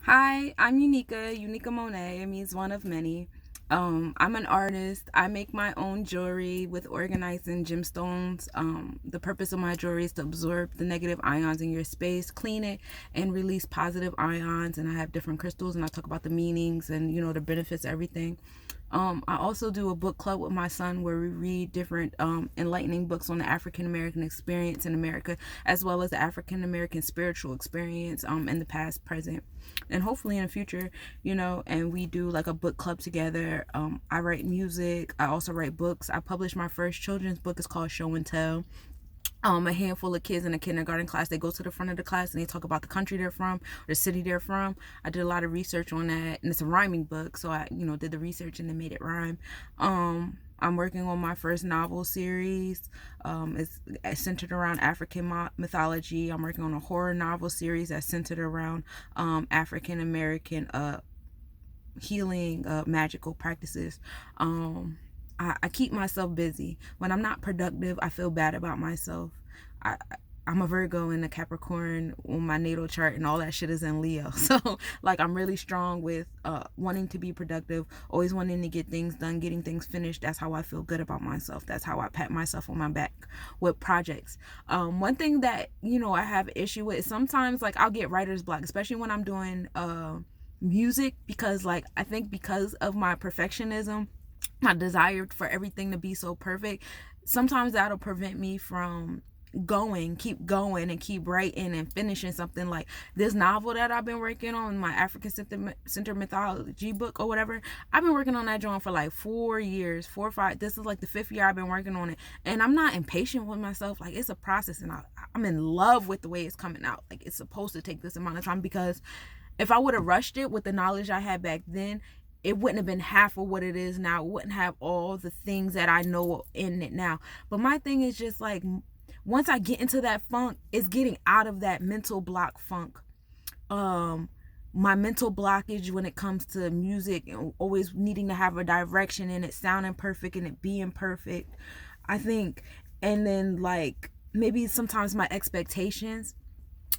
Hi, I'm Unica Monet. It means one of many. I'm an artist. I make my own jewelry with organizing gemstones. The purpose of my jewelry is to absorb the negative ions in your space, clean it, and release positive ions. And I have different crystals, and I talk about the meanings and the benefits, everything. I also do a book club with my son where we read different enlightening books on the African American experience in America, as well as the African American spiritual experience in the past, present, and hopefully in the future. And we do like a book club together. I write music. I also write books. I published my first children's book. It's called Show and Tell. A handful of kids in a kindergarten class, they go to the front of the class and they talk about the country they're from or the city they're from. I did a lot of research on that, and it's a rhyming book, so I did the research and then made it rhyme. I'm working on my first novel series. It's centered around African mythology. I'm working on a horror novel series that's centered around African American healing magical practices. I keep myself busy. When I'm not productive, I feel bad about myself. I, I'm a Virgo and a Capricorn on my natal chart, and all that shit is in Leo. So, like, I'm really strong with wanting to be productive, always wanting to get things done, getting things finished. That's how I feel good about myself. That's how I pat myself on my back with projects. One thing that, I have issue with is sometimes, like, I'll get writer's block, especially when I'm doing music, because, like, I think because of my perfectionism, my desire for everything to be so perfect, sometimes that'll prevent me from keep going and keep writing and finishing something. Like this novel that I've been working on, my African Center mythology book or whatever. I've been working on that drawing for like 4 years, 4 or 5. This is like the 5th year I've been working on it, and I'm not impatient with myself. Like, it's a process, and I'm in love with the way it's coming out. Like, it's supposed to take this amount of time, because if I would have rushed it with the knowledge I had back then, it wouldn't have been half of what it is now. It wouldn't have all the things that I know in it now. But my thing is just like, once I get into that funk, it's getting out of that mental block funk. My mental blockage when it comes to music, and always needing to have a direction and it sounding perfect and it being perfect, I think. And then, like, maybe sometimes my expectations.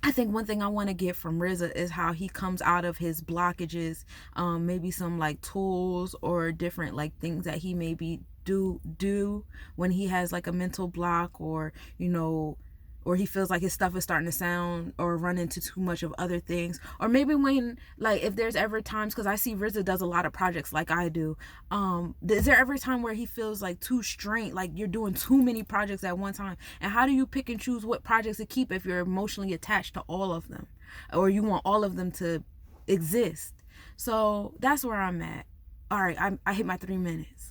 I think one thing I want to get from RZA is how he comes out of his blockages. Maybe some like tools or different like things that he maybe do when he has like a mental block, or or he feels like his stuff is starting to sound or run into too much of other things. Or maybe when, like, if there's ever times, because I see RZA does a lot of projects like I do. Is there ever time where he feels like too strained, like you're doing too many projects at one time? And how do you pick and choose what projects to keep if you're emotionally attached to all of them, or you want all of them to exist? So that's where I'm at. All right, I hit my 3 minutes.